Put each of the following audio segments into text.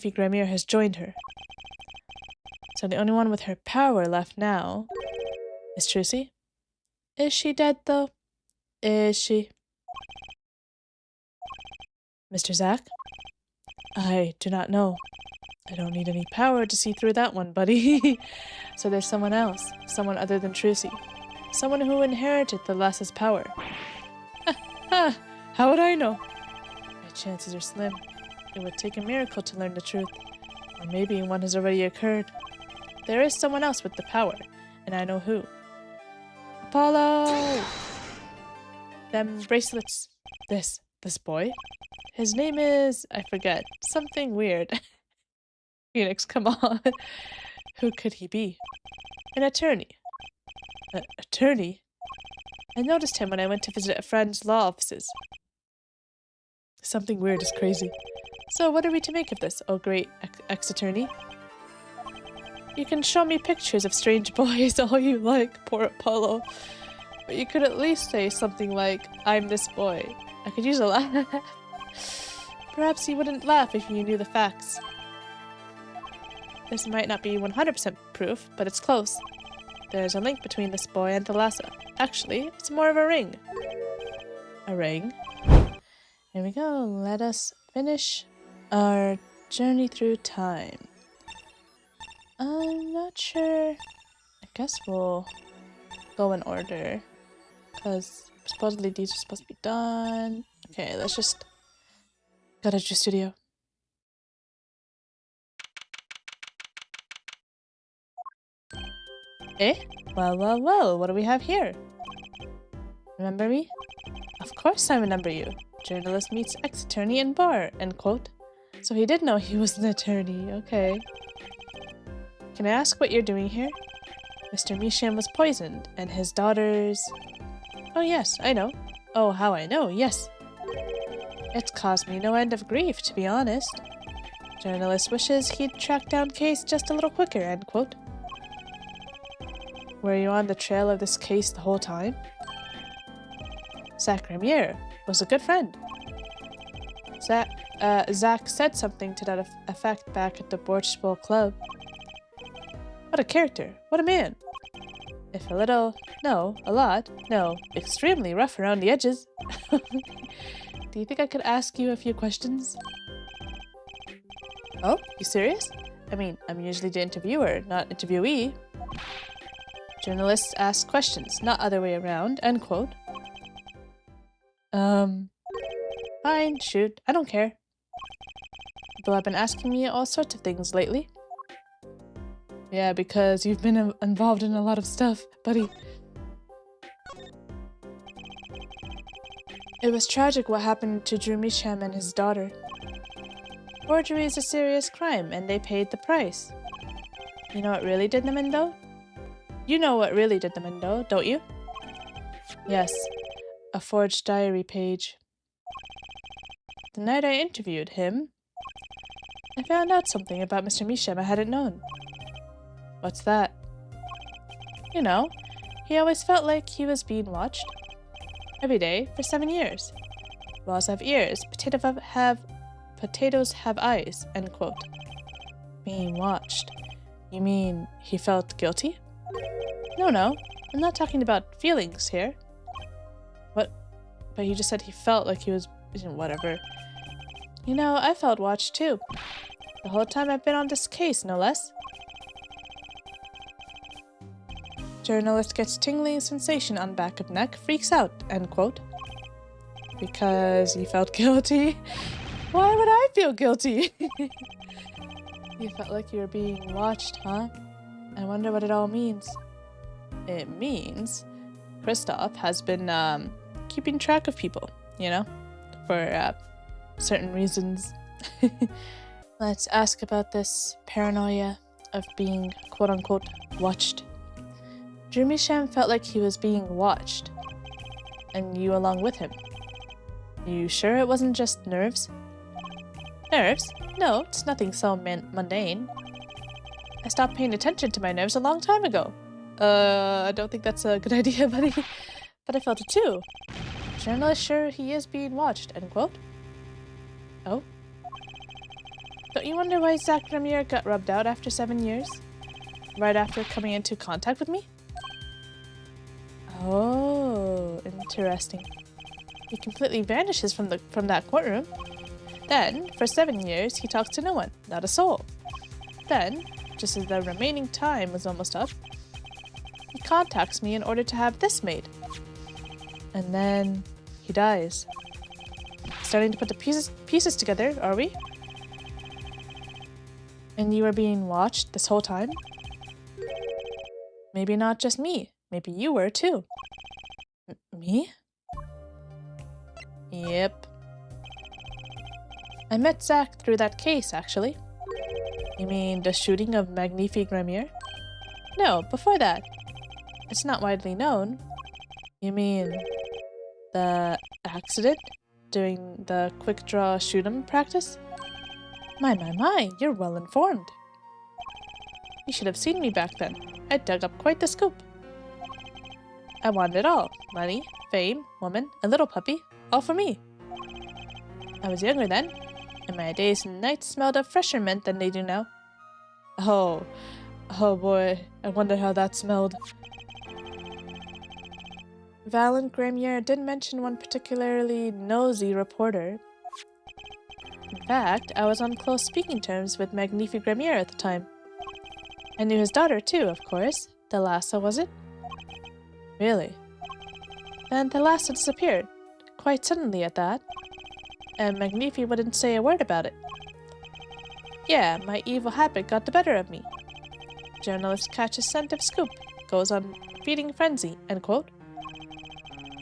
Gramir has joined her. So the only one with her power left now is Trucy. Is she dead, though? Is she? Mr. Zack? I do not know. I don't need any power to see through that one, buddy. So there's someone else. Someone other than Trucy. Someone who inherited the lass's power. Ha! How would I know? My chances are slim. It would take a miracle to learn the truth. Or maybe one has already occurred. There is someone else with the power, and I know who. Apollo! Them bracelets. This boy? His name is... I forget. Something weird. Phoenix, come on. Who could he be? An attorney. An attorney? I noticed him when I went to visit a friend's law offices. Something weird is crazy. So what are we to make of this, oh great ex-attorney? You can show me pictures of strange boys all you like, poor Apollo. But you could at least say something like, I'm this boy. I could use a laugh. Perhaps you wouldn't laugh if you knew the facts. This might not be 100% proof, but it's close. There's a link between this boy and the Lhasa. Actually, it's more of a ring. A ring? Here we go. Let us finish our journey through time. I'm not sure. I guess we'll go in order. Because supposedly these are supposed to be done. Okay, let's just go to your studio. Eh? Well, what do we have here? Remember me? Of course I remember you. Journalist meets ex-attorney in bar, end quote. So he did know he was an attorney, okay. Can I ask what you're doing here? Mr. Misham was poisoned, and his daughters... Oh yes, I know. Oh, how I know, yes. It's caused me no end of grief, to be honest. Journalist wishes he'd track down case just a little quicker, end quote. Were you on the trail of this case the whole time? Zack Ramier was a good friend. Zack said something to that effect back at the Borch Bowl Club. What a character. What a man. If a little, no, a lot, no, extremely rough around the edges. Do you think I could ask you a few questions? Oh, you serious? I mean, I'm usually the interviewer, not interviewee. Journalists ask questions, not other way around, end quote. Fine, shoot, I don't care. People have been asking me all sorts of things lately. Yeah, because you've been involved in a lot of stuff, buddy. It was tragic what happened to Drew Misham and his daughter. Forgery is a serious crime, and they paid the price. You know what really did them in, though? You know what really did them in, though, don't you? Yes, a forged diary page. The night I interviewed him, I found out something about Mr. Misham I hadn't known. What's that? You know, he always felt like he was being watched. Every day for 7 years. Walls have ears, potatoes have eyes, end quote. Being watched. You mean he felt guilty? No, I'm not talking about feelings here. What? But he just said he felt like he was... whatever. You know, I felt watched too. The whole time I've been on this case, no less. Journalist gets tingling sensation on back of neck, freaks out, end quote. Because you felt guilty? Why would I feel guilty? You felt like you were being watched, huh? I wonder what it all means. It means Kristoph has been keeping track of people, you know, for certain reasons. Let's ask about this paranoia of being quote-unquote watched. Drew Misham felt like he was being watched, and you along with him. You sure it wasn't just nerves? Nerves? No, it's nothing so mundane. I stopped paying attention to my nerves a long time ago. I don't think that's a good idea, buddy. But I felt it too. Journalist sure he is being watched, end quote. Oh? Don't you wonder why Zach Gremier got rubbed out after 7 years? Right after coming into contact with me? Oh, interesting. He completely vanishes from that courtroom. Then, for 7 years, he talks to no one, not a soul. Then, just as the remaining time was almost up, he contacts me in order to have this made. And then he dies. Starting to put the pieces together, are we? And you were being watched this whole time? Maybe not just me. Maybe you were too. Me? Yep. I met Zach through that case, actually. You mean the shooting of Magnifi Gremier? No, before that. It's not widely known. You mean the accident during the quick draw shoot 'em practice? My, you're well informed. You should have seen me back then. I dug up quite the scoop. I wanted it all. Money, fame, woman, a little puppy. All for me. I was younger then, and my days and nights smelled of fresher mint than they do now. Oh boy, I wonder how that smelled. Valent Gremier did mention one particularly nosy reporter. In fact, I was on close speaking terms with Magnifi Gremier at the time. I knew his daughter too, of course. Thalassa, was it? Really? Then Thalassa disappeared. Quite suddenly at that. And Magnifi wouldn't say a word about it. Yeah, my evil habit got the better of me. Journalist catches scent of scoop, goes on feeding frenzy, end quote.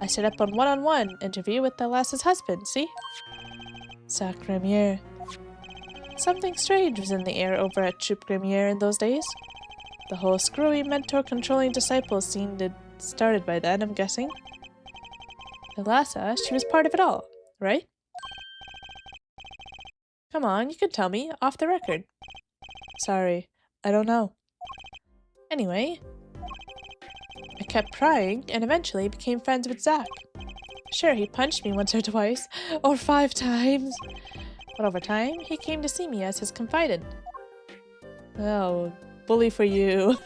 I set up on one-on-one interview with Thalassa's husband, see? Zach Gremier. Something strange was in the air over at Troop Gremier in those days. The whole screwy mentor-controlling disciple scene started by then, I'm guessing. Thalassa, she was part of it all, right? Come on, you can tell me, off the record. Sorry, I don't know. Anyway, I kept prying and eventually became friends with Zach. Sure, he punched me once or twice, or 5 times. But over time, he came to see me as his confidant. Oh, bully for you.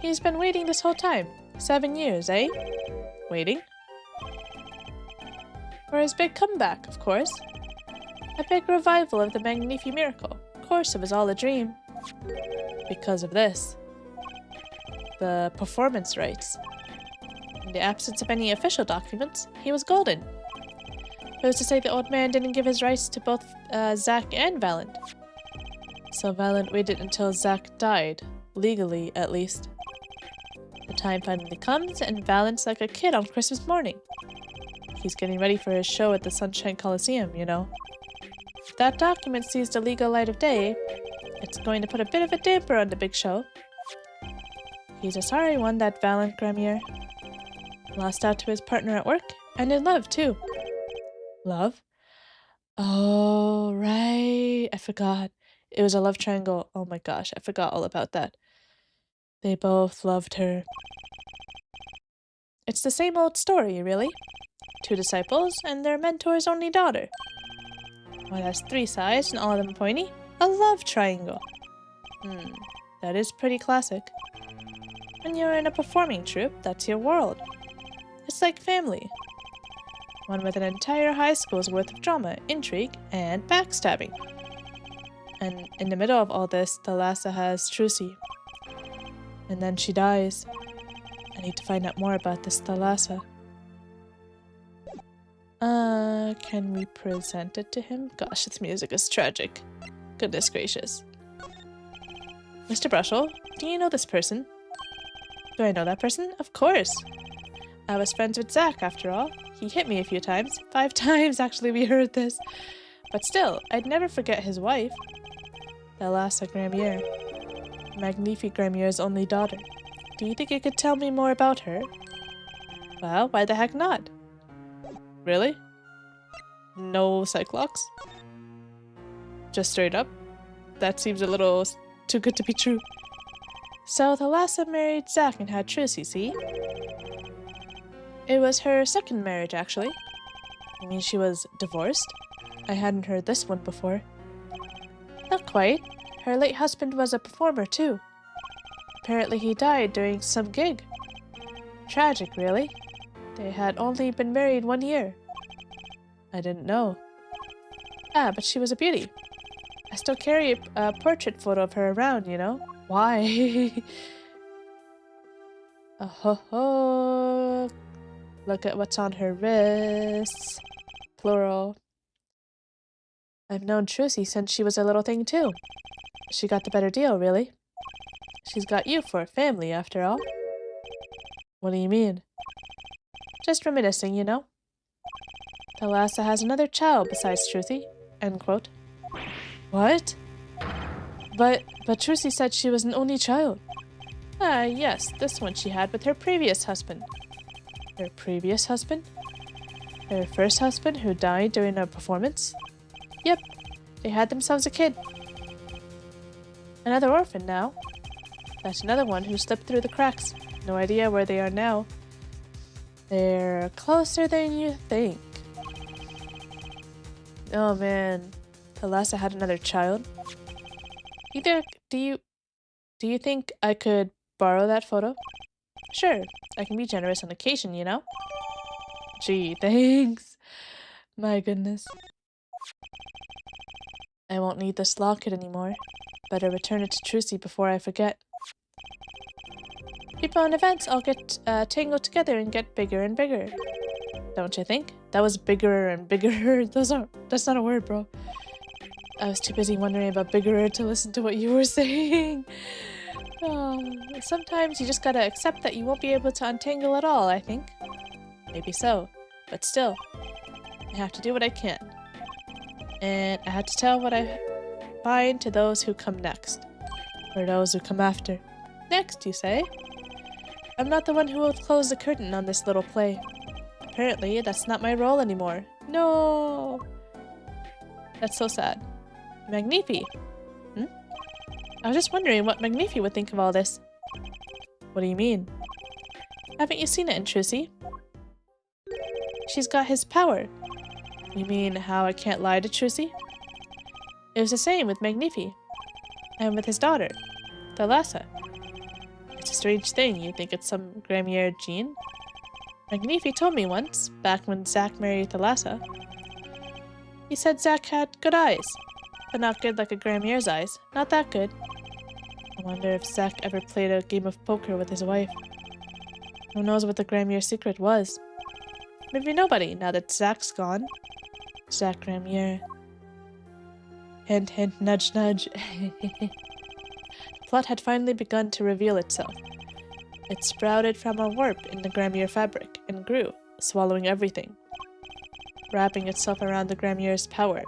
He's been waiting this whole time. 7 years, eh? Waiting? For his big comeback, of course. A big revival of the Magnifi Miracle. Of course, it was all a dream. Because of this. The performance rights. In the absence of any official documents, he was golden. Who's to say the old man didn't give his rights to both Zach and Valent? So Valent waited until Zach died, legally at least. The time finally comes, and Valent's like a kid on Christmas morning. He's getting ready for his show at the Sunshine Coliseum, you know. If that document sees the legal light of day, it's going to put a bit of a damper on the big show. He's a sorry one, that Valent Gremier. Lost out to his partner at work, and in love, too. Love? Oh, right. I forgot. It was a love triangle. Oh my gosh, I forgot all about that. They both loved her. It's the same old story, really. 2 disciples and their mentor's only daughter. What has 3 sides and all of them pointy? A love triangle. That is pretty classic. When you're in a performing troupe, that's your world. It's like family. One with an entire high school's worth of drama, intrigue, and backstabbing. And in the middle of all this, Thalassa has Trucy. And then she dies. I need to find out more about this Thalassa. Can we present it to him? Gosh, this music is tragic. Goodness gracious. Mr. Brushel, do you know this person? Do I know that person? Of course. I was friends with Zach, after all. He hit me a few times. 5 times, actually, we heard this. But still, I'd never forget his wife. Thalassa Gremier. Magnifi Gremier's only daughter. Do you think you could tell me more about her? Well, why the heck not? Really? No Cyclops? Just straight up? That seems a little too good to be true. So Thalassa married Zach and had Trucy, see? It was her second marriage, actually. You mean she was divorced? I hadn't heard this one before. quite. Her late husband was a performer, too. Apparently he died during some gig. Tragic, really. They had only been married 1 year. I didn't know. Ah, but she was a beauty. I still carry a portrait photo of her around, you know? Why? Oh ho ho! Look at what's on her wrists. Plural. I've known Trucy since she was a little thing too. She got the better deal, really. She's got you for a family, after all. What do you mean? Just reminiscing, you know? Thalassa has another child besides Trucy. End quote. What? But Trucy said she was an only child. Ah, yes, this one she had with her previous husband. Her previous husband? Her first husband who died during a performance? Yep, they had themselves a kid. Another orphan now. That's another one who slipped through the cracks. No idea where they are now. They're closer than you think. Oh man, Thalassa had another child. Do you think I could borrow that photo? Sure, I can be generous on occasion, you know? Gee, thanks. My goodness. I won't need this locket anymore. Better return it to Trucy before I forget. People and events all get tangled together and get bigger and bigger. Don't you think? That was bigger and bigger. That's not a word, bro. I was too busy wondering about bigger to listen to what you were saying. Oh, sometimes you just gotta accept that you won't be able to untangle it all, I think. Maybe so, but still, I have to do what I can. And I had to tell what I find to those who come next. Or those who come after. Next, you say? I'm not the one who will close the curtain on this little play. Apparently, that's not my role anymore. No! That's so sad. Magnifi! Hmm? I was just wondering what Magnifi would think of all this. What do you mean? Haven't you seen it in Trucy? She's got his power. You mean how I can't lie to Trucy? It was the same with Magnifi. And with his daughter, Thalassa. It's a strange thing, you think it's some Gramier gene? Magnifi told me once, back when Zack married Thalassa. He said Zack had good eyes, but not good like a Gramier's eyes. Not that good. I wonder if Zack ever played a game of poker with his wife. Who knows what the Gramier secret was? Maybe nobody, now that Zack's gone. Zack Gramier. Hint, hint, nudge, nudge. The plot had finally begun to reveal itself. It sprouted from a warp in the Gramier fabric and grew, swallowing everything, wrapping itself around the Gramier's power.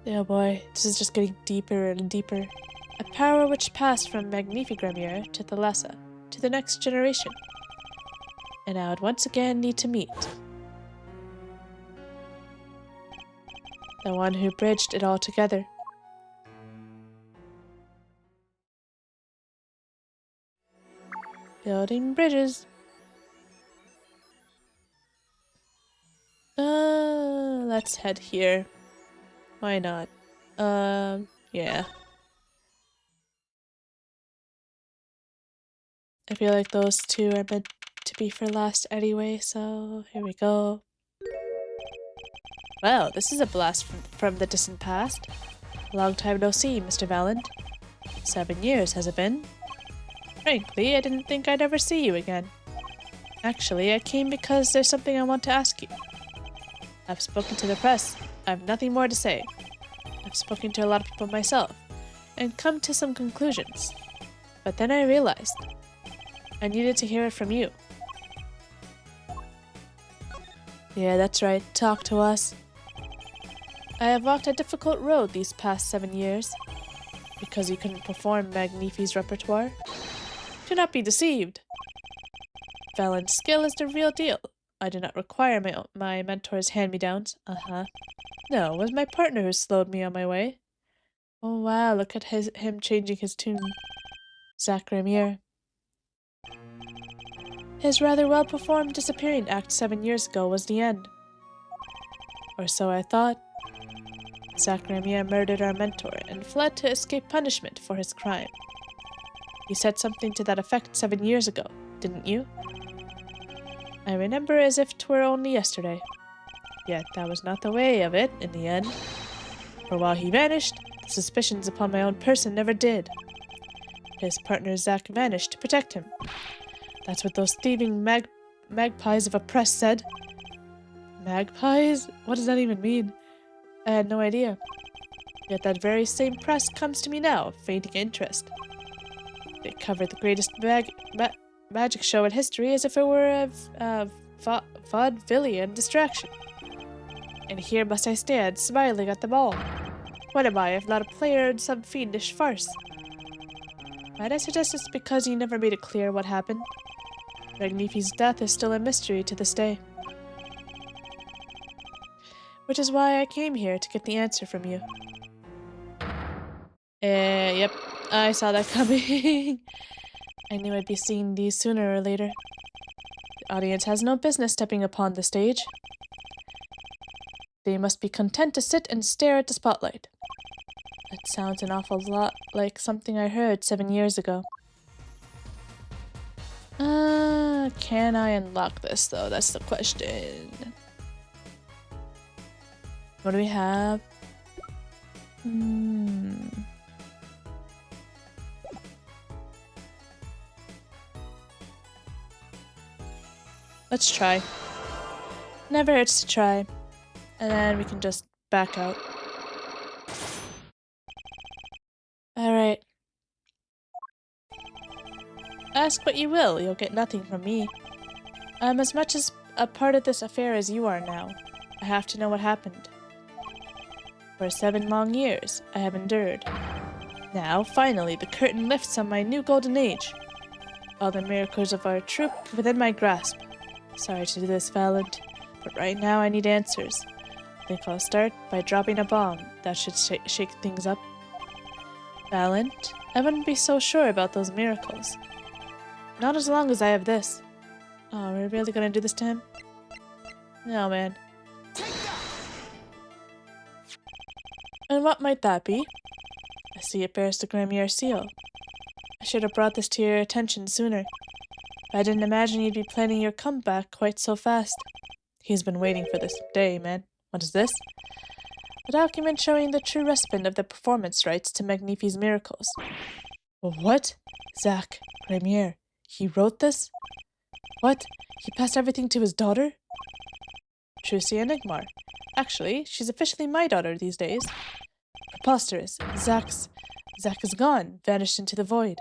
Oh boy, this is just getting deeper and deeper. A power which passed from Magnifi Gramier to Thalassa, to the next generation. And I would once again need to meet the one who bridged it all together. Building bridges. Let's head here. Why not? Yeah. I feel like those two are meant to be for last anyway, so here we go. Well, this is a blast from the distant past. Long time no see, Mr. Valent. 7 years, has it been? Frankly, I didn't think I'd ever see you again. Actually, I came because there's something I want to ask you. I've spoken to the press. I have nothing more to say. I've spoken to a lot of people myself, and come to some conclusions. But then I realized I needed to hear it from you. Yeah, that's right. Talk to us. I have walked a difficult road these past 7 years. Because you couldn't perform Magnifi's repertoire? Do not be deceived. Valent's skill is the real deal. I do not require my mentor's hand-me-downs. No, it was my partner who slowed me on my way. Oh wow, look at him changing his tune. Zack Gramier. His rather well-performed disappearing act 7 years ago was the end. Or so I thought. Zach Ramier murdered our mentor and fled to escape punishment for his crime. You said something to that effect 7 years ago, didn't you? I remember as if 'twere only yesterday. Yet that was not the way of it in the end. For while he vanished, the suspicions upon my own person never did. His partner Zach vanished to protect him. That's what those thieving magpies of a press said. Magpies? What does that even mean? I had no idea. Yet that very same press comes to me now, feigning interest. They covered the greatest magic show in history as if it were a vaudevillian distraction. And here must I stand, smiling at them all. What am I, if not a player in some fiendish farce? Might I suggest it's because you never made it clear what happened? Magnifi's death is still a mystery to this day. Which is why I came here to get the answer from you. Yep, I saw that coming. I knew I'd be seeing these sooner or later. The audience has no business stepping upon the stage. They must be content to sit and stare at the spotlight. That sounds an awful lot like something I heard 7 years ago. Can I unlock this though? That's the question. What do we have? Let's try. Never hurts to try. And then we can just back out. Alright. Ask what you will, you'll get nothing from me. I'm as much as a part of this affair as you are now. I have to know what happened. For 7 long years, I have endured. Now, finally, the curtain lifts on my new golden age. All the miracles of our troop within my grasp. Sorry to do this, Valent, but right now I need answers. I think I'll start by dropping a bomb. That should shake things up. Valent, I wouldn't be so sure about those miracles. Not as long as I have this. Oh, we're really gonna do this to him? No, man. And what might that be? I see it bears the Gramier seal. I should have brought this to your attention sooner. But I didn't imagine you'd be planning your comeback quite so fast. He's been waiting for this day, man. What is this? A document showing the true recipient of the performance rights to Magnifi's miracles. What? Zach Gramier. He wrote this? What? He passed everything to his daughter? Trucy and Igmar. Actually, she's officially my daughter these days. Preposterous. Zach is gone, vanished into the void.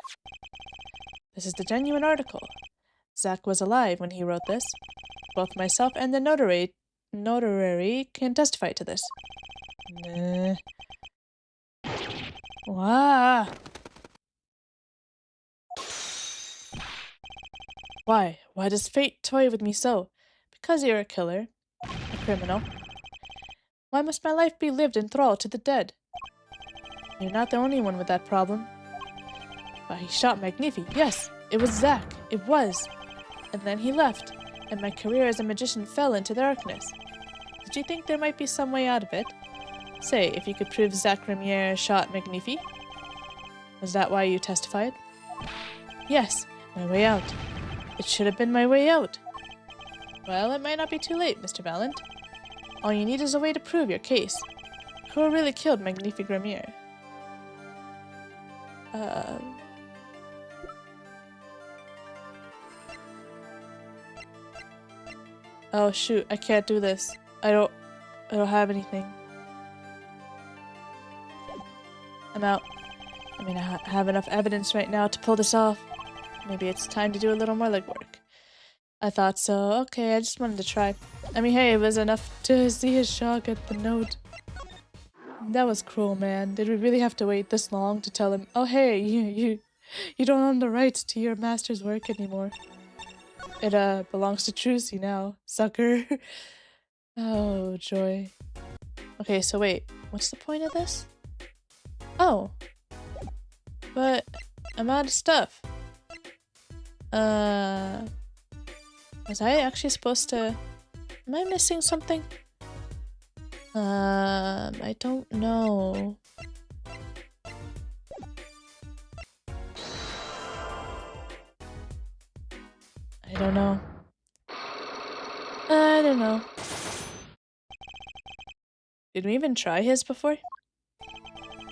This is the genuine article. Zach was alive when he wrote this. Both myself and the notary can testify to this. Wow. Why? Why does fate toy with me so? Because you're a killer. A criminal. Why must my life be lived in thrall to the dead? You're not the only one with that problem. Why, he shot Magnifi. Yes, it was Zach. It was. And then he left, and my career as a magician fell into darkness. Did you think there might be some way out of it? Say, if you could prove Zach Ramier shot Magnifi? Was that why you testified? Yes, my way out. It should have been my way out. Well, it might not be too late, Mr. Valent. All you need is a way to prove your case. Who really killed Magnifi Gramier? Oh shoot, I can't do this. I don't have anything. I'm out. I mean, I have enough evidence right now to pull this off. Maybe it's time to do a little more legwork. I thought so. Okay, I just wanted to try. I mean, hey, it was enough to see his shock at the note. That was cruel, man. Did we really have to wait this long to tell him, oh hey, you don't own the rights to your master's work anymore. It belongs to Trucy now, sucker. Oh, joy. Okay, so wait, what's the point of this? Oh. But I'm out of stuff. Was I actually supposed to... Am I missing something? I don't know. I don't know. I don't know. Did we even try his before?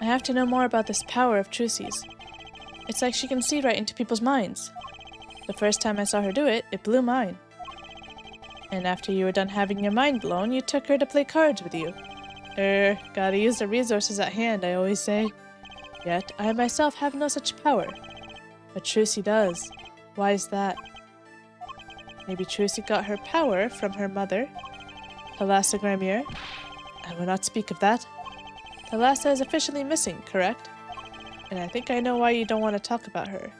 I have to know more about this power of Trucy's. It's like she can see right into people's minds. The first time I saw her do it, it blew mine. And after you were done having your mind blown, you took her to play cards with you. Gotta use the resources at hand, I always say. Yet, I myself have no such power. But Trucy does. Why is that? Maybe Trucy got her power from her mother, Thalassa Gramier. I will not speak of that. Thalassa is officially missing, correct? And I think I know why you don't want to talk about her.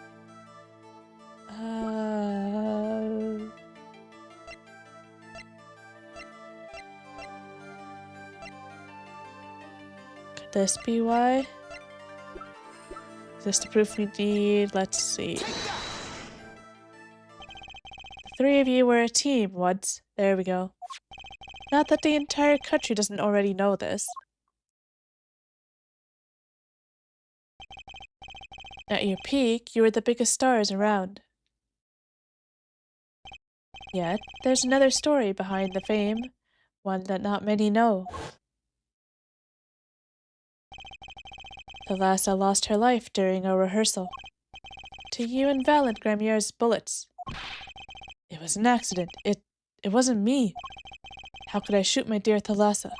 Could this be why? Is this the proof we need? Let's see. The three of you were a team once. There we go. Not that the entire country doesn't already know this. At your peak, you were the biggest stars around. Yet, there's another story behind the fame, one that not many know. Thalassa lost her life during a rehearsal. To you and Valent Gramier's bullets. It was an accident. It wasn't me. How could I shoot my dear Thalassa?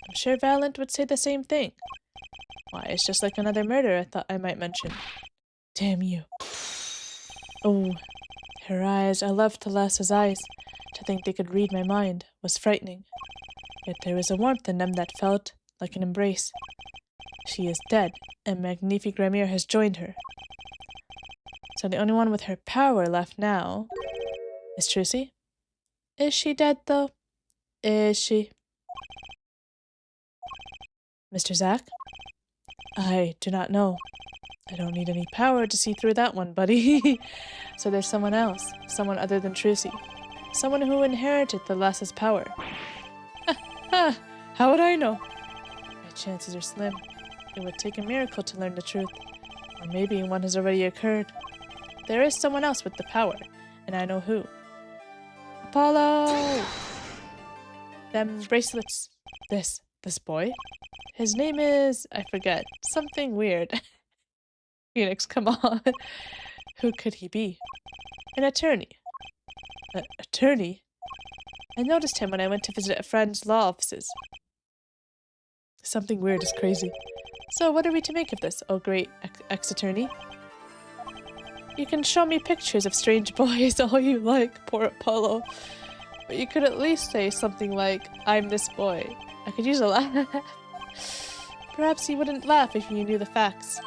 I'm sure Valent would say the same thing. Why, it's just like another murder I thought I might mention. Damn you. Oh, her eyes. I loved Thalassa's eyes. To think they could read my mind was frightening. Yet there was a warmth in them that felt like an embrace. She is dead, and Magnifique Gramier has joined her. So the only one with her power left now is Trucy. Is she dead, though? Is she? Mr. Zack? I do not know. I don't need any power to see through that one, buddy. So there's someone else, someone other than Trucy. Someone who inherited Thalassa's power. How would I know? My chances are slim. It would take a miracle to learn the truth. Or maybe one has already occurred. There is someone else with the power, and I know who. Apollo! Them bracelets. This boy? His name is, I forget, something weird. Phoenix, come on. Who could he be? An attorney. Attorney? I noticed him when I went to visit a friend's law offices. Something weird is crazy. So what are we to make of this, oh great ex-attorney? You can show me pictures of strange boys all you like, poor Apollo. But you could at least say something like, I'm this boy. I could use a laugh. Perhaps you wouldn't laugh if you knew the facts.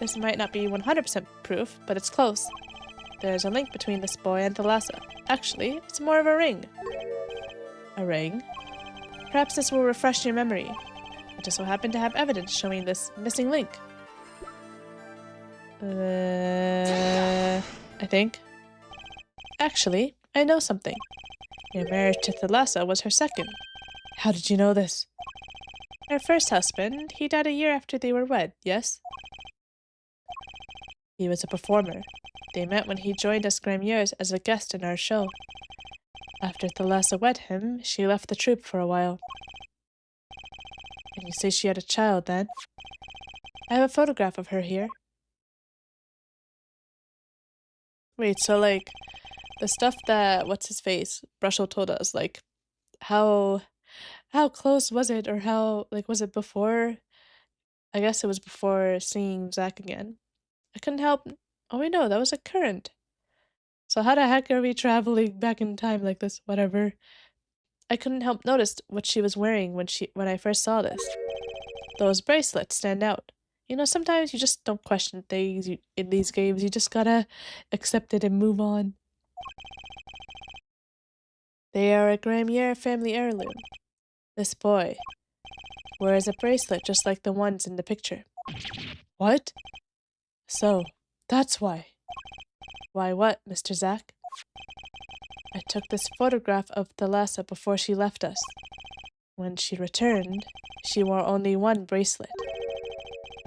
This might not be 100% proof, but it's close. There's a link between this boy and Thalassa. Actually, it's more of a ring. A ring? Perhaps this will refresh your memory. I just so happen to have evidence showing this missing link. I think. Actually, I know something. Your marriage to Thalassa was her second. How did you know this? Her first husband, he died a year after they were wed, yes? He was a performer. They met when he joined us Gramiers as a guest in our show. After Thalassa wed him, she left the troupe for a while. And you say she had a child then? I have a photograph of her here. Wait, so like, the stuff that, what's-his-face, Brushel told us, like, how close was it, or how, like, was it before? I guess it was before seeing Zack again. I couldn't help, oh wait, no, that was a current. So how the heck are we traveling back in time like this? Whatever. I couldn't help notice what she was wearing when I first saw this. Those bracelets stand out. You know, sometimes you just don't question things in these games. You just gotta accept it and move on. They are a Gramier family heirloom. This boy wears a bracelet just like the ones in the picture. What? So, that's why. Why what, Mr. Zack? I took this photograph of Thalassa before she left us. When she returned, she wore only one bracelet.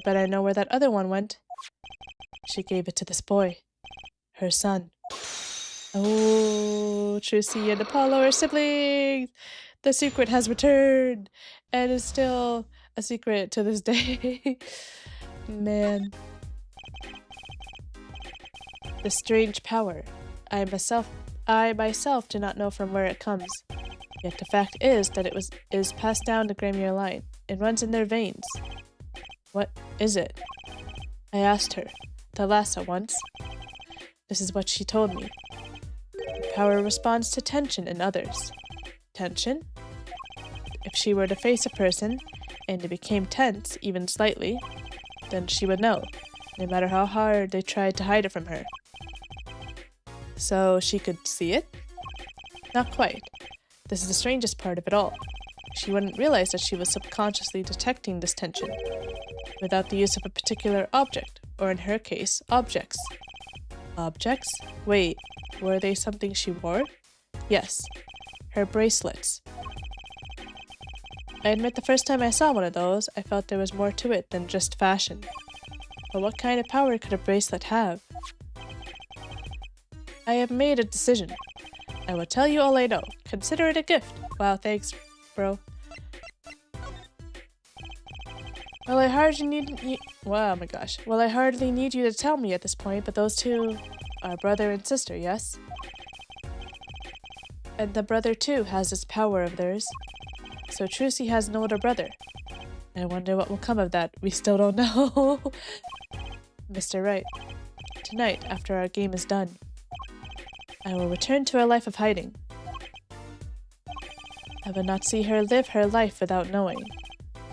But I know where that other one went. She gave it to this boy, her son. Oh, Trucy and Apollo are siblings! The secret has returned, and is still a secret to this day. Man. The strange power. I myself do not know from where it comes. Yet the fact is that it is passed down the Gramier line. It runs in their veins. What is it? I asked her, Thalassa, once. This is what she told me. The power responds to tension in others. Tension? If she were to face a person, and it became tense, even slightly, then she would know, no matter how hard they tried to hide it from her. So she could see it? Not quite. This is the strangest part of it all. She wouldn't realize that she was subconsciously detecting this tension, without the use of a particular object, or in her case, objects. Objects? Wait, were they something she wore? Yes, her bracelets. I admit the first time I saw one of those, I felt there was more to it than just fashion. But what kind of power could a bracelet have? I have made a decision. I will tell you all I know. Consider it a gift. Wow, thanks, bro. Well, I hardly need wow, oh my gosh. Well, I hardly need you to tell me at this point, but those two are brother and sister, yes? And the brother, too, has this power of theirs. So Trucy has an older brother. I wonder what will come of that. We still don't know. Mr. Right. Tonight, after our game is done, I will return to a life of hiding. I will not see her live her life without knowing.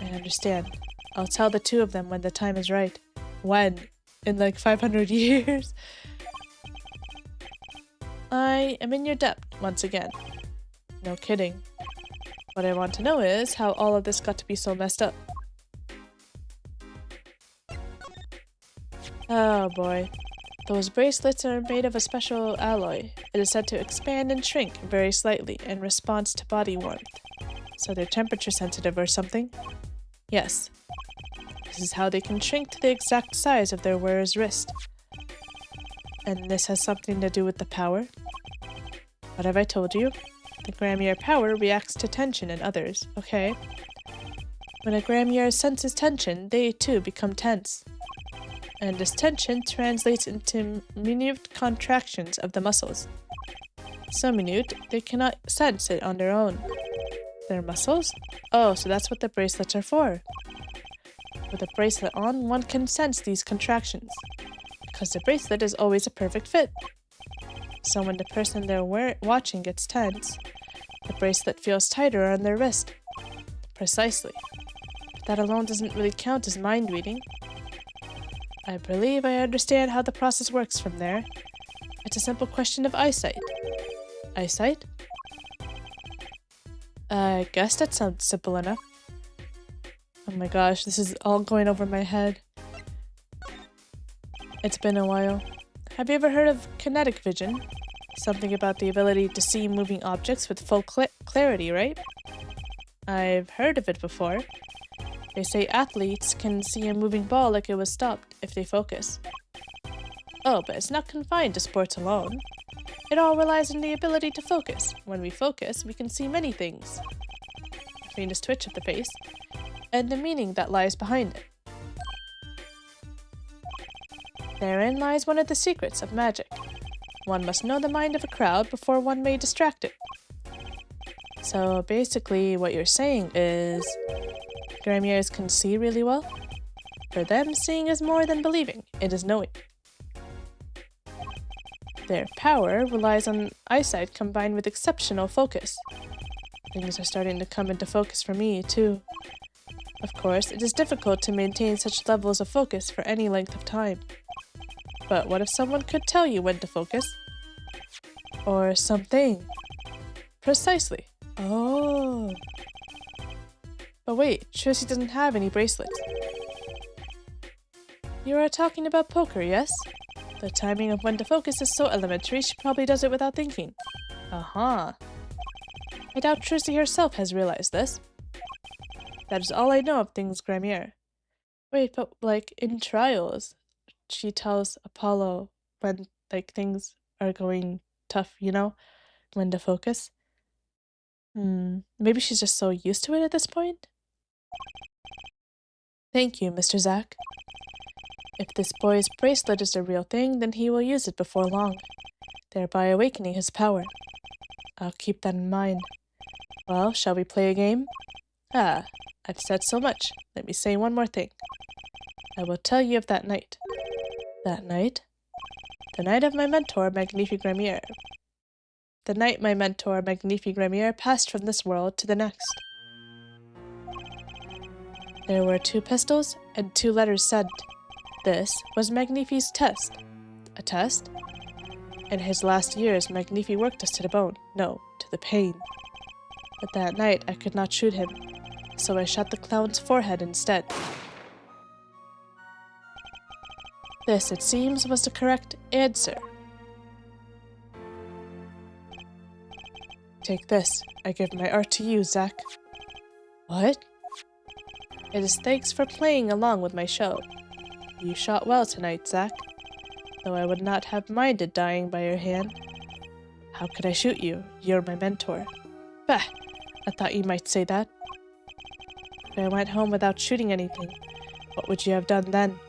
I understand. I'll tell the two of them when the time is right. When? In like 500 years? I am in your debt once again. No kidding. What I want to know is how all of this got to be so messed up. Oh boy. Those bracelets are made of a special alloy. It is said to expand and shrink very slightly in response to body warmth. So they're temperature sensitive or something? Yes. This is how they can shrink to the exact size of their wearer's wrist. And this has something to do with the power? What have I told you? The Gramier power reacts to tension in others, okay? When a Gramier senses tension, they too become tense. And this tension translates into minute contractions of the muscles. So minute, they cannot sense it on their own. Their muscles? Oh, so that's what the bracelets are for. With a bracelet on, one can sense these contractions, because the bracelet is always a perfect fit. So when the person they're watching gets tense, the bracelet feels tighter on their wrist. Precisely. But that alone doesn't really count as mind reading. I believe I understand how the process works from there. It's a simple question of eyesight. Eyesight? I guess that sounds simple enough. Oh my gosh, this is all going over my head. It's been a while. Have you ever heard of kinetic vision? Something about the ability to see moving objects with full clarity, right? I've heard of it before. They say athletes can see a moving ball like it was stopped if they focus. Oh, but it's not confined to sports alone. It all relies on the ability to focus. When we focus, we can see many things. The faintest twitch of the face, and the meaning that lies behind it. Therein lies one of the secrets of magic. One must know the mind of a crowd before one may distract it. So basically what you're saying is Gramiers can see really well? For them, seeing is more than believing, it is knowing. Their power relies on eyesight combined with exceptional focus. Things are starting to come into focus for me, too. Of course, it is difficult to maintain such levels of focus for any length of time. But what if someone could tell you when to focus? Or something. Precisely. Oh. But wait, Trucy doesn't have any bracelets. You are talking about poker, yes? The timing of when to focus is so elementary, she probably does it without thinking. Uh-huh. I doubt Trucy herself has realized this. That is all I know of things Gramier. Wait, but like in trials, she tells Apollo when like things are going tough, you know, when to focus. Maybe she's just so used to it at this point? Thank you, Mr. Zack. If this boy's bracelet is a real thing, then he will use it before long, thereby awakening his power. I'll keep that in mind. Well, shall we play a game? Ah, I've said so much. Let me say one more thing. I will tell you of that night. That night? The night of my mentor, Magnifique Gramier. The night my mentor, Magnifique Gramier, passed from this world to the next. There were 2 pistols and 2 letters sent. This was Magnifique's test. A test? In his last years, Magnifique worked us to the bone. No, to the pain. But that night, I could not shoot him, so I shot the clown's forehead instead. This, it seems, was the correct answer. Take this. I give my art to you, Zack. What? It is thanks for playing along with my show. You shot well tonight, Zack, though I would not have minded dying by your hand. How could I shoot you? You're my mentor. Bah! I thought you might say that. If I went home without shooting anything, what would you have done then?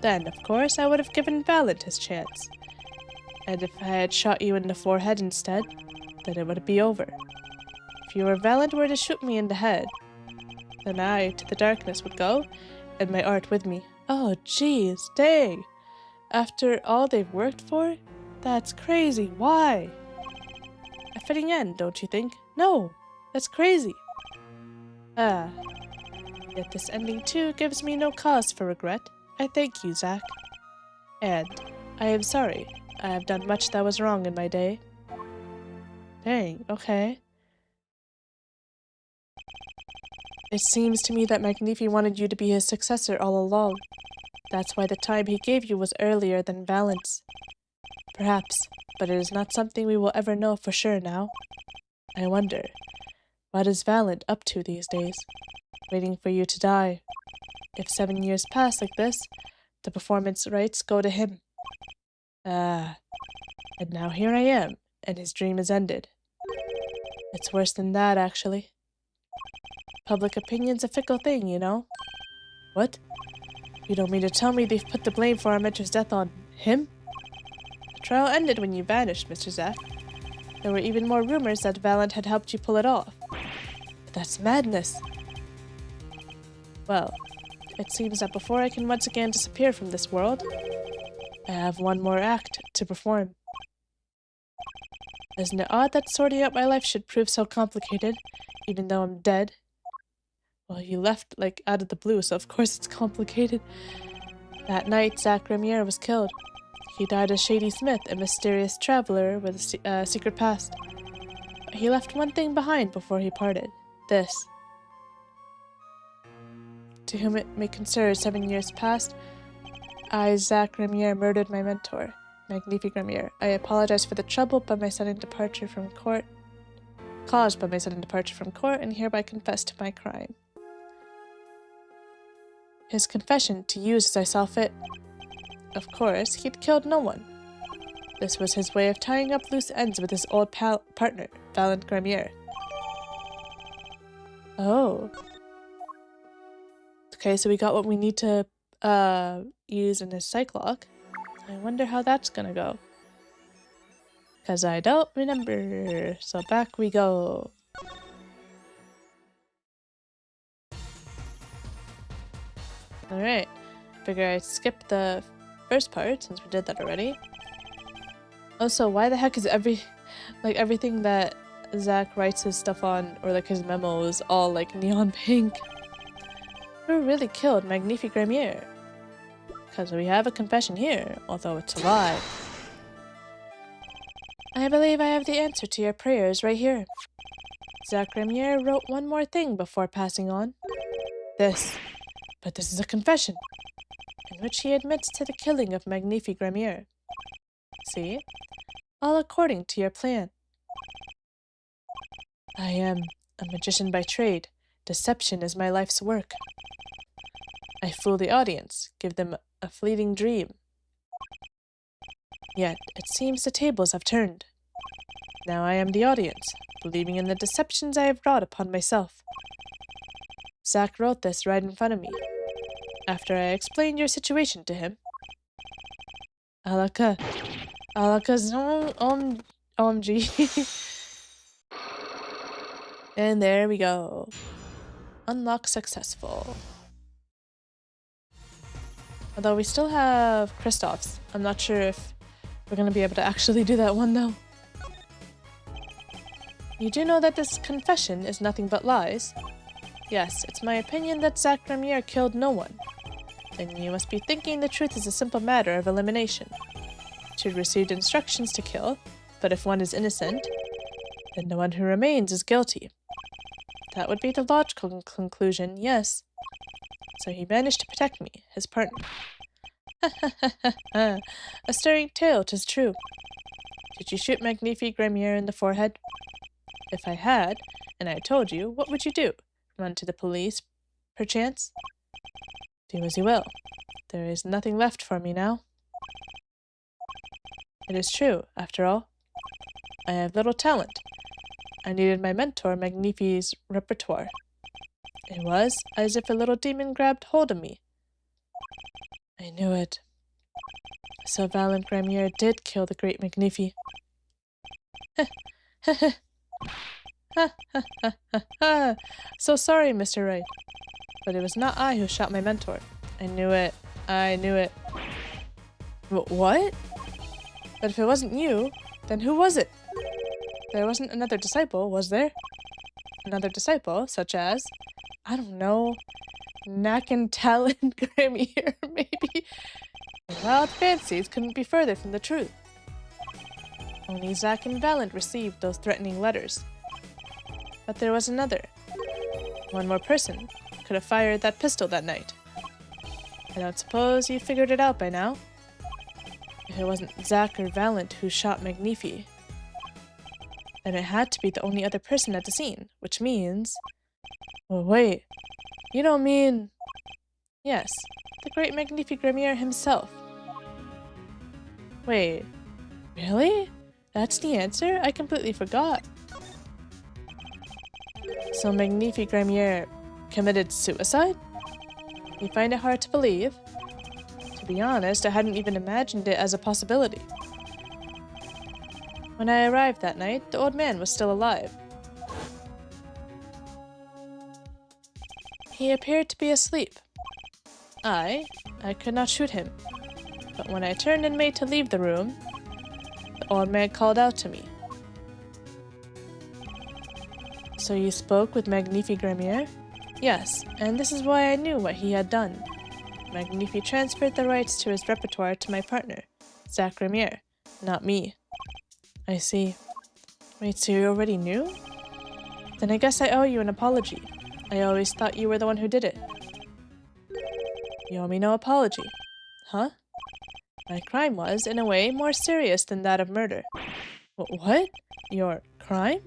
Then, of course, I would have given Valent his chance. And if I had shot you in the forehead instead, then it would be over. If you or Valent were to shoot me in the head, then I, to the darkness, would go, and my art with me. Oh, jeez, dang! After all they've worked for? That's crazy. Why? A fitting end, don't you think? No, that's crazy. Ah, yet this ending too gives me no cause for regret. I thank you, Zack. And I am sorry. I have done much that was wrong in my day. Dang, okay. It seems to me that Magnifi wanted you to be his successor all along. That's why the time he gave you was earlier than Valent's. Perhaps, but it is not something we will ever know for sure now. I wonder, what is Valent up to these days? Waiting for you to die. If 7 years pass like this, the performance rights go to him. Ah, and now here I am, and his dream is ended. It's worse than that, actually. Public opinion's a fickle thing, you know? What? You don't mean to tell me they've put the blame for our mentor's death on him? The trial ended when you vanished, Mr. Zack. There were even more rumors that Valent had helped you pull it off. But that's madness. Well, it seems that before I can once again disappear from this world, I have one more act to perform. Isn't it odd that sorting out my life should prove so complicated, even though I'm dead? Well, you left, like, out of the blue, so of course it's complicated. That night, Zack Gramier was killed. He died as Shady Smith, a mysterious traveler with a secret past. But he left one thing behind before he parted. This. To whom it may concern, 7 years past, I, Zack Gramier, murdered my mentor, Magnifique Gramier. I apologize for the trouble by my sudden departure from court, caused by my sudden departure from court, and hereby confess to my crime. His confession to use as I saw fit. Of course, he'd killed no one. This was his way of tying up loose ends with his old partner, Valent Gramier. Oh. Okay, so we got what we need to use in his psych lock. I wonder how that's gonna go. Because I don't remember. So back we go. Alright. Figure I'd skip the first part since we did that already. Also, why the heck is everything that Zack writes his stuff on, or like his memos, all like neon pink? Who really killed Magnifique Gramier? Because we have a confession here, although it's a lie. I believe I have the answer to your prayers right here. Zack Gramier wrote one more thing before passing on. This. But this is a confession, in which he admits to the killing of Magnifique Gramier. See? All according to your plan. I am a magician by trade, Deception is my life's work. I fool the audience, give them a fleeting dream. Yet, it seems the tables have turned. Now I am the audience, believing in the deceptions I have brought upon myself. Zack wrote this right in front of me. After I explained your situation to him. OMG. And there we go. Unlock successful. Although we still have Kristoph's. I'm not sure if we're gonna be able to actually do that one though. You do know that this confession is nothing but lies? Yes, it's my opinion that Zack Ramier killed no one. Then you must be thinking the truth is a simple matter of elimination. She received instructions to kill, but if one is innocent, then the one who remains is guilty. That would be the logical conclusion, yes. So he managed to protect me, his partner. A stirring tale, 'tis true. Did you shoot Magnifique Ramier in the forehead? If I had, and I told you, what would you do? Run to the police, perchance? Do as you will. There is nothing left for me now. It is true, after all. I have little talent. I needed my mentor Magnifique's repertoire. It was as if a little demon grabbed hold of me. I knew it. So Valent Ramier did kill the great Magnifique. So sorry, Mr. Wright. But it was not I who shot my mentor. I knew it. I knew it. What? But if it wasn't you, then who was it? There wasn't another disciple, was there? Another disciple, such as, I don't know, Nakin Talon Gramier, maybe? Your wild fancies couldn't be further from the truth. Only Zack and Valent received those threatening letters. But there was another. One more person could have fired that pistol that night. I don't suppose you figured it out by now? If it wasn't Zack or Valent who shot Magnifique, then it had to be the only other person at the scene, which means... Oh, wait. You don't mean... Yes, the great Magnifique Ramier himself. Wait, really? That's the answer? I completely forgot. So Magnifique Ramier committed suicide? You find it hard to believe? To be honest, I hadn't even imagined it as a possibility. When I arrived that night, the old man was still alive. He appeared to be asleep. I could not shoot him. But when I turned and made to leave the room, the old man called out to me. So you spoke with Magnifique Ramier? Yes, and this is why I knew what he had done. Magnifique transferred the rights to his repertoire to my partner, Zack Ramier, not me. I see. Wait, so you already knew? Then I guess I owe you an apology. I always thought you were the one who did it. You owe me no apology. Huh? My crime was, in a way, more serious than that of murder. What? Your crime?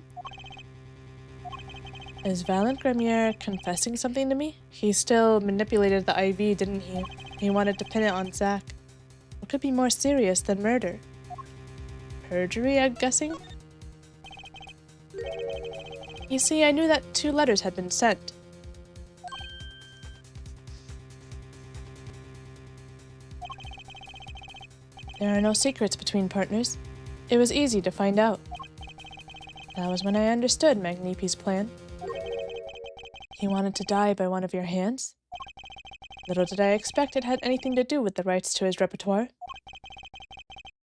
Is Valent Ramier confessing something to me? He still manipulated the IV, didn't he? He wanted to pin it on Zack. What could be more serious than murder? Perjury, I'm guessing? You see, I knew that 2 letters had been sent. There are no secrets between partners. It was easy to find out. That was when I understood Magnifique's plan. He wanted to die by one of your hands. Little did I expect it had anything to do with the rights to his repertoire.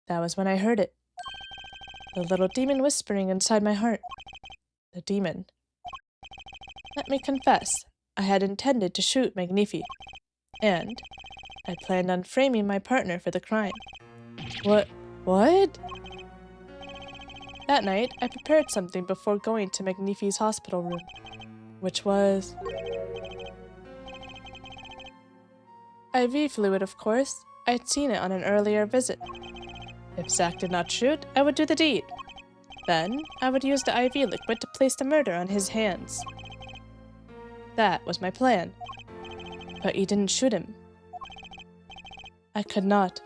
That was when I heard it. The little demon whispering inside my heart. The demon. Let me confess, I had intended to shoot Magnifique. And I planned on framing my partner for the crime. What? That night, I prepared something before going to Magnifique's hospital room. Which was... IV fluid, of course. I'd seen it on an earlier visit. If Zack did not shoot, I would do the deed. Then, I would use the IV liquid to place the murder on his hands. That was my plan. But you didn't shoot him. I could not.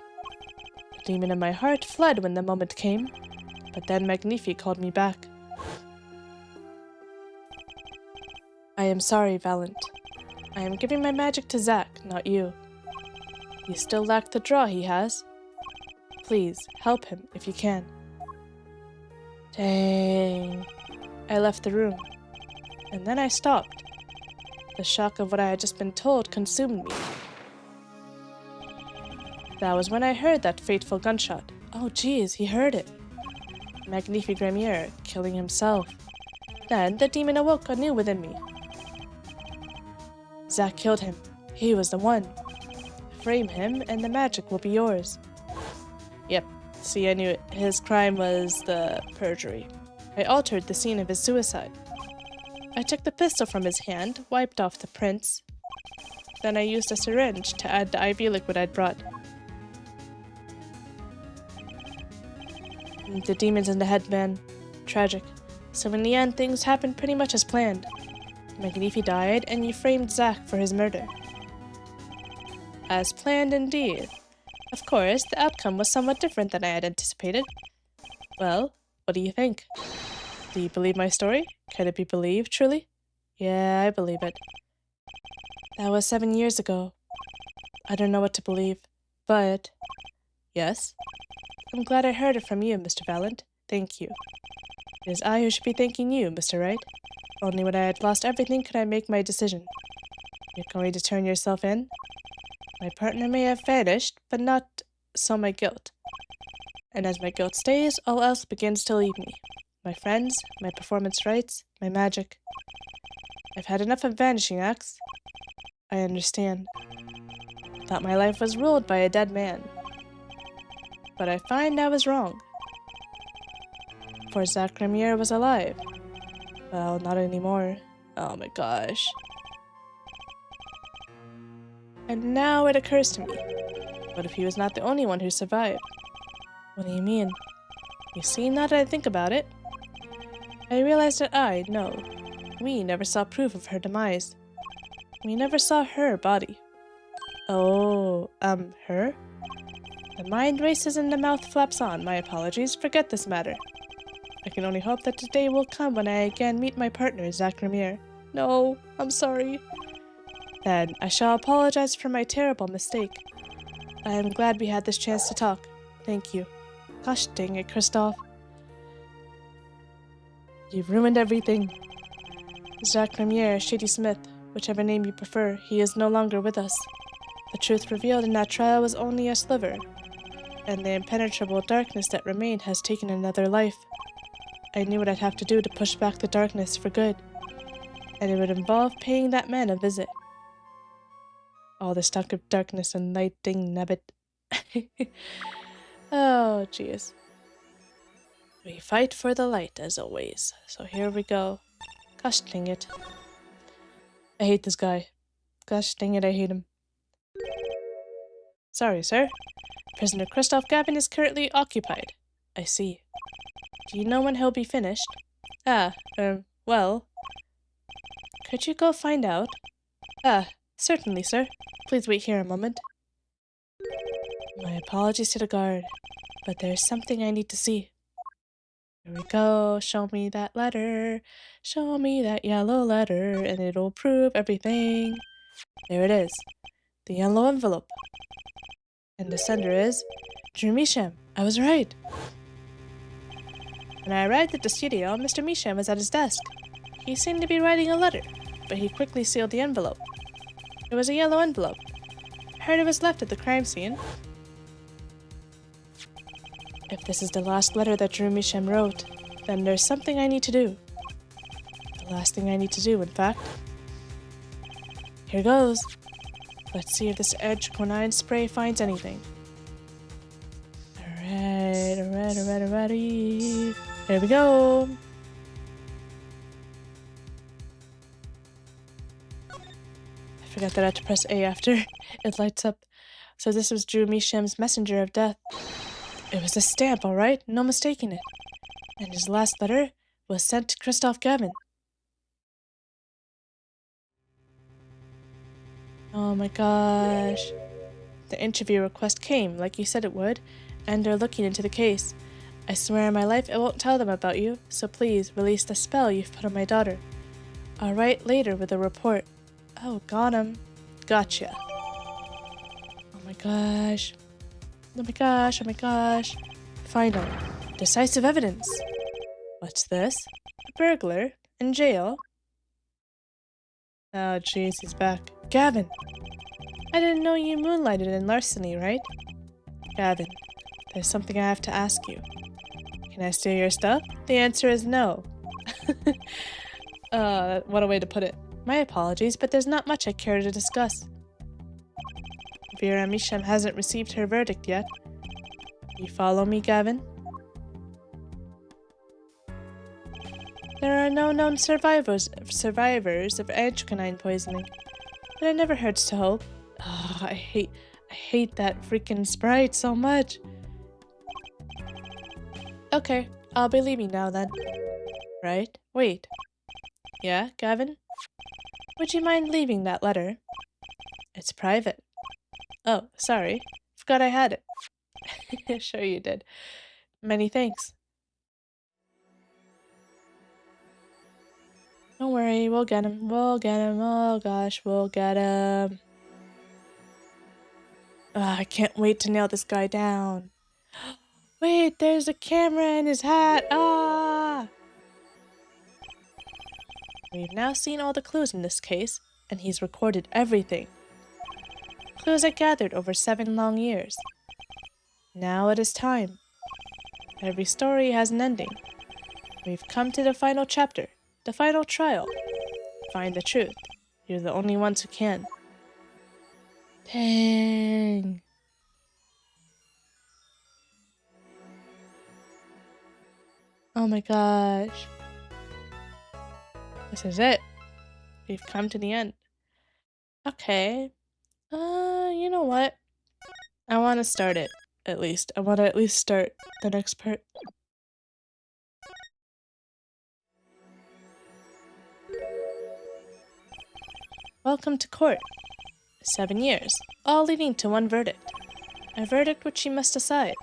The demon in my heart fled when the moment came, but then Magnifi called me back. I am sorry, Valent. I am giving my magic to Zack, not you. You still lack the draw he has. Please, help him if you can. Dang. I left the room, and then I stopped. The shock of what I had just been told consumed me. That was when I heard that fateful gunshot. Oh geez, he heard it. Magnifi Gremier, killing himself. Then the demon awoke anew within me. Zack killed him. He was the one. Frame him, and the magic will be yours. Yep, see, I knew it. His crime was the perjury. I altered the scene of his suicide. I took the pistol from his hand, wiped off the prints. Then I used a syringe to add the IV liquid I'd brought. The demons in the head, man. Tragic. So in the end, things happened pretty much as planned. Magnifi died, and you framed Zack for his murder. As planned indeed. Of course, the outcome was somewhat different than I had anticipated. Well, what do you think? Do you believe my story? Can it be believed, truly? Yeah, I believe it. That was 7 years ago. I don't know what to believe, but... Yes? I'm glad I heard it from you, Mr. Valent. Thank you. It is I who should be thanking you, Mr. Wright. Only when I had lost everything could I make my decision. You're going to turn yourself in? My partner may have vanished, but not so my guilt. And as my guilt stays, all else begins to leave me. My friends, my performance rights, my magic. I've had enough of vanishing acts. I understand. Thought my life was ruled by a dead man. But I find I was wrong. For Zack Remier was alive. Well, not anymore. Oh my gosh. And now it occurs to me. What if he was not the only one who survived? What do you mean? You see, now that I think about it, I realize that we never saw proof of her demise. We never saw her body. Oh, her? The mind races and the mouth flaps on. My apologies. Forget this matter. I can only hope that today will come when I again meet my partner, Zack Remier. No, I'm sorry. Then I shall apologize for my terrible mistake. I am glad we had this chance to talk. Thank you. Gosh dang it, Kristoph. You've ruined everything. Zack Remier, Shady Smith, whichever name you prefer, he is no longer with us. The truth revealed in that trial was only a sliver, and the impenetrable darkness that remained has taken another life. I knew what I'd have to do to push back the darkness for good, and it would involve paying that man a visit. All this talk of darkness and lighting nabbit. Oh, jeez. We fight for the light, as always. So here we go. Gosh dang it. I hate this guy. Gosh dang it, I hate him. Sorry, sir. Prisoner Kristoph Gavin is currently occupied. I see. Do you know when he'll be finished? Well... Could you go find out? Certainly, sir. Please wait here a moment. My apologies to the guard, but there's something I need to see. Here we go. Show me that letter. Show me that yellow letter, and it'll prove everything. There it is. The yellow envelope. And the sender is Drew Misham. I was right. When I arrived at the studio, Mr. Misham was at his desk. He seemed to be writing a letter, but he quickly sealed the envelope. It was a yellow envelope. I heard it was left at the crime scene. If this is the last letter that Drew Misham wrote, then there's something I need to do. The last thing I need to do, in fact. Here goes. Let's see if this Edge Quinine spray finds anything. Alright. Here we go. I forgot that I had to press A after it lights up. So this was Drew Misham's messenger of death. It was a stamp, alright, no mistaking it. And his last letter was sent to Kristoph Gavin. Oh my gosh. The interview request came, like you said it would, and they're looking into the case. I swear on my life I won't tell them about you, so please release the spell you've put on my daughter. I'll write later with a report. Oh, got him. Gotcha. Oh my gosh. Oh my gosh, oh my gosh. Finally, decisive evidence. What's this? A burglar? In jail? Oh jeez, he's back. Gavin! I didn't know you moonlighted in larceny, right? Gavin, there's something I have to ask you. Can I steal your stuff? The answer is no. What a way to put it. My apologies, but there's not much I care to discuss. Vera Misham hasn't received her verdict yet. You follow me, Gavin? There are no known survivors of antracinine poisoning, but it never hurts to hope. Oh, I hate that freaking sprite so much. Okay, I'll be leaving now then. Right? Wait. Yeah, Gavin? Would you mind leaving that letter? It's private. Oh, sorry. Forgot I had it. Sure you did. Many thanks. Don't worry, we'll get him. We'll get him. Oh gosh, we'll get him. I can't wait to nail this guy down. Wait, there's a camera in his hat. Ah! We've now seen all the clues in this case, and he's recorded everything. Clues I gathered over 7 long years. Now it is time. Every story has an ending. We've come to the final chapter, the final trial. Find the truth. You're the only ones who can. Dang. Oh my gosh. This is it. We've come to the end. Okay. You know what? I want to start it, at least. I want to at least start the next part. Welcome to court. 7 years, all leading to one verdict. A verdict which you must decide.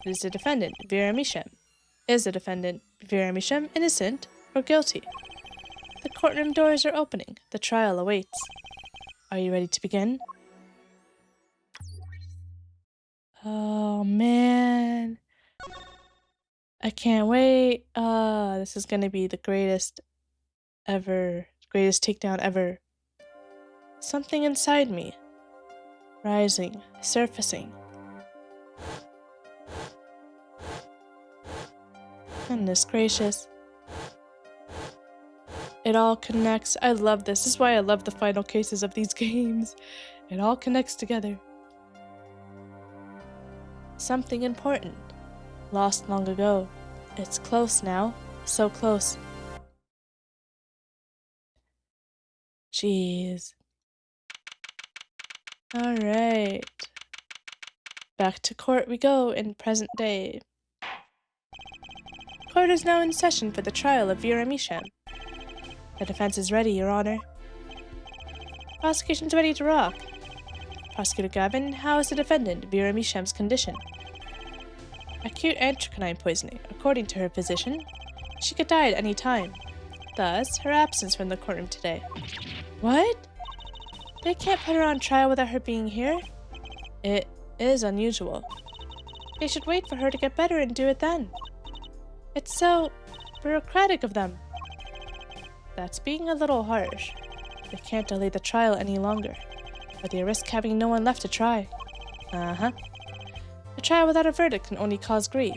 Is the defendant, Vera Misham? Is the defendant, Vera Misham, innocent or guilty? The courtroom doors are opening. The trial awaits. Are you ready to begin? Oh man. I can't wait. This is gonna be the greatest takedown ever. Something inside me. Rising, surfacing. Goodness gracious. It all connects. I love this. This is why I love the final cases of these games. It all connects together. Something important. Lost long ago. It's close now. So close. Jeez. Alright. Back to court we go in present day. Court is now in session for the trial of Vera Misham. The defense is ready, Your Honor. Prosecution's ready to rock. Prosecutor Gavin, how is the defendant, Vera Misham's condition? Acute antracinine poisoning. According to her physician, she could die at any time. Thus, her absence from the courtroom today. What? They can't put her on trial without her being here? It is unusual. They should wait for her to get better and do it then. It's so bureaucratic of them. That's being a little harsh. They can't delay the trial any longer, or they risk having no one left to try. A trial without a verdict can only cause grief.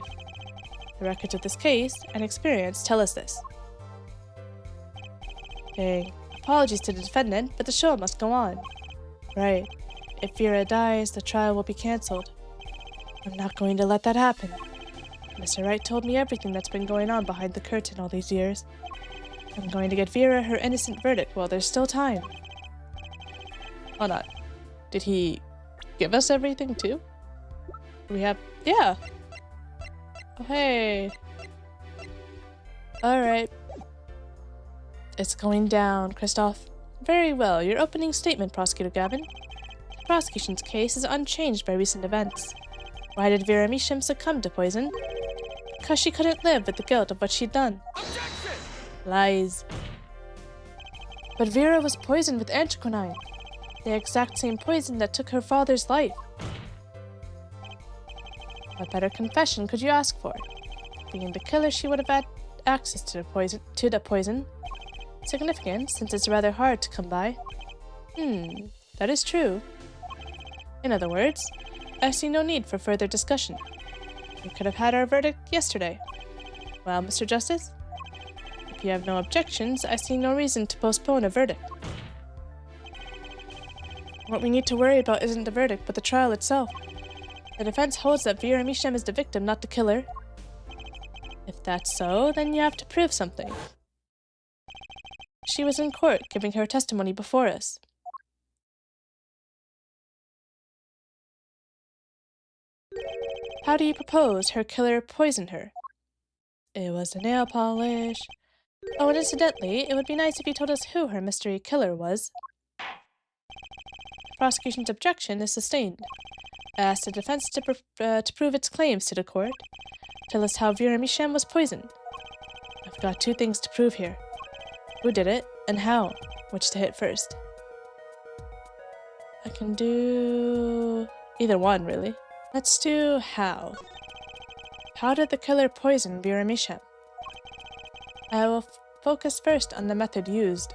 The records of this case and experience tell us this. Dang. Apologies to the defendant, but the show must go on. Right. If Vera dies, the trial will be cancelled. I'm not going to let that happen. Mr. Wright told me everything that's been going on behind the curtain all these years. I'm going to get Vera her innocent verdict while there's still time. Hold on. Did he give us everything too? We have... yeah! Oh, hey! Alright. It's going down, Kristoph. Very well, your opening statement, Prosecutor Gavin. The prosecution's case is unchanged by recent events. Why did Vera Misham succumb to poison? Because she couldn't live with the guilt of what she'd done. Objection! Lies. But Vera was poisoned with anthraquinine, the exact same poison that took her father's life. What better confession could you ask for? Being the killer, she would have had access to the poison. Significant, since it's rather hard to come by. That is true. In other words, I see no need for further discussion. We could have had our verdict yesterday. Well, Mr. Justice? If you have no objections, I see no reason to postpone a verdict. What we need to worry about isn't the verdict, but the trial itself. The defense holds that Vera Misham is the victim, not the killer. If that's so, then you have to prove something. She was in court, giving her testimony before us. How do you propose her killer poisoned her? It was the nail polish. Oh, and incidentally, it would be nice if you told us who her mystery killer was. The prosecution's objection is sustained. I ask the defense to prove its claims to the court. Tell us how Vera Misham was poisoned. I've got two things to prove here. Who did it, and how? Which to hit first? I can do either one, really. Let's do how. How did the killer poison Vera Misham? I will focus first on the method used.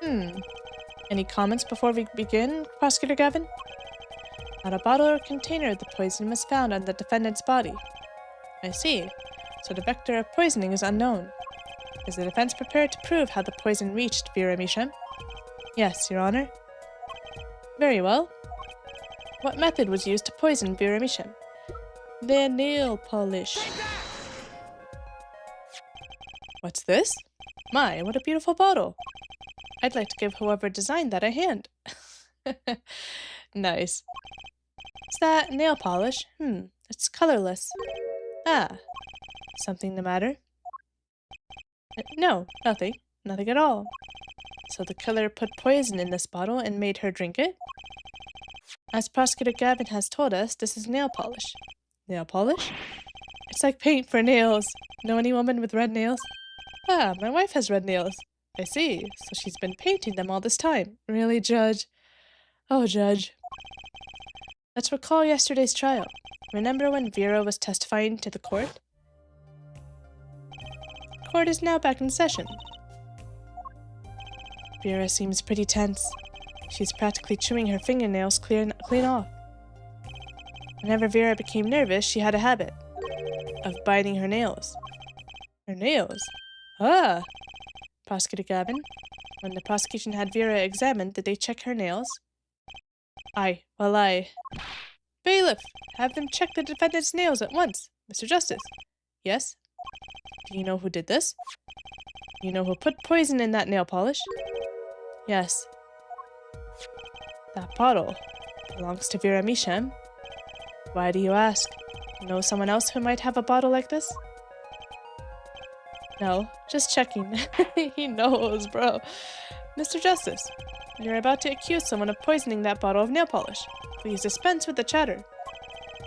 Any comments before we begin, Prosecutor Gavin? Not a bottle or container of the poison was found on the defendant's body. I see. So the vector of poisoning is unknown. Is the defense prepared to prove how the poison reached Vera Misham? Yes, Your Honor. Very well. What method was used to poison Vera Misham? The nail polish. What's this? My, what a beautiful bottle. I'd like to give whoever designed that a hand. Nice. Is that nail polish? It's colorless. Ah, something the matter? No, nothing. Nothing at all. So the killer put poison in this bottle and made her drink it? As Prosecutor Gavin has told us, this is nail polish. Nail polish? It's like paint for nails. Know any woman with red nails? Ah, my wife has red nails. I see. So she's been painting them all this time. Really, Judge? Oh, Judge. Let's recall yesterday's trial. Remember when Vera was testifying to the court? Court is now back in session. Vera seems pretty tense. She's practically chewing her fingernails clean off. Whenever Vera became nervous, she had a habit of biting her nails. Her nails? Ah! Prosecutor Gavin, when the prosecution had Vera examined, did they check her nails? Aye. Bailiff, have them check the defendant's nails at once. Mr. Justice. Yes? Do you know who did this? You know who put poison in that nail polish? Yes. That bottle belongs to Vera Misham. Why do you ask? Know someone else who might have a bottle like this? No, just checking. He knows, bro. Mr. Justice, you're about to accuse someone of poisoning that bottle of nail polish. Please dispense with the chatter.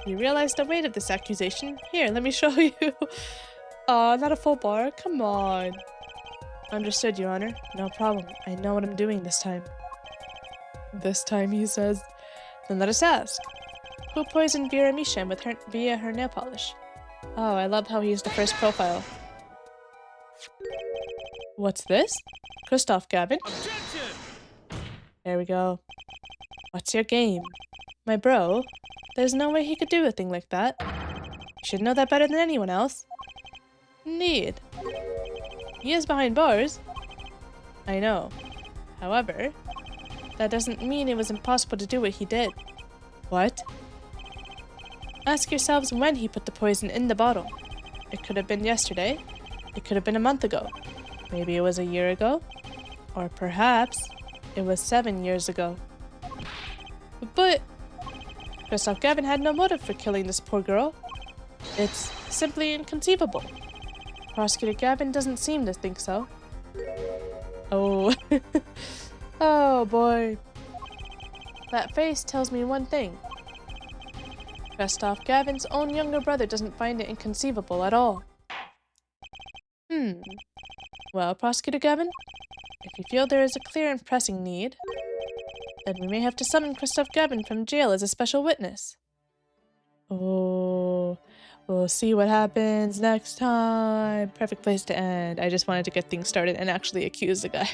You realize the weight of this accusation? Here, let me show you. Aw, not a full bar? Come on. Understood, Your Honor. No problem. I know what I'm doing this time. This time, he says. Then let us ask. Who poisoned Vera Misham via her nail polish? Oh, I love how he used the first profile. What's this? Kristoph, Gavin. Objection! There we go. What's your game? My bro? There's no way he could do a thing like that. You should know that better than anyone else. Indeed. He is behind bars. I know. However, that doesn't mean it was impossible to do what he did. What? Ask yourselves when he put the poison in the bottle. It could have been yesterday. It could have been a month ago. Maybe it was a year ago. Or perhaps it was 7 years ago. But Kristoph Gavin had no motive for killing this poor girl. It's simply inconceivable. Prosecutor Gavin doesn't seem to think so. Oh, Oh boy. That face tells me one thing. Kristoph, Gavin's own younger brother, doesn't find it inconceivable at all. Well, Prosecutor Gavin, if you feel there is a clear and pressing need, then we may have to summon Kristoph Gavin from jail as a special witness. Oh, we'll see what happens next time. Perfect place to end. I just wanted to get things started and actually accuse the guy.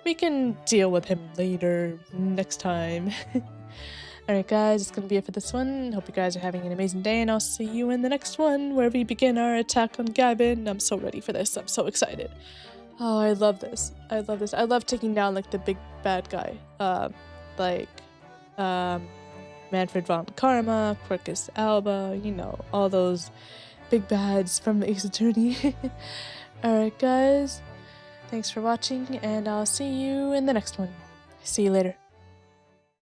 We can deal with him later, next time. Alright guys, it's gonna be it for this one. Hope you guys are having an amazing day, and I'll see you in the next one where we begin our attack on Gavin. I'm so ready for this. I'm so excited. Oh, I love this. I love this. I love taking down like the big bad guy. Manfred von Karma, Quercus Alba, you know, all those big bads from the Ace Attorney. Alright guys, thanks for watching, and I'll see you in the next one. See you later.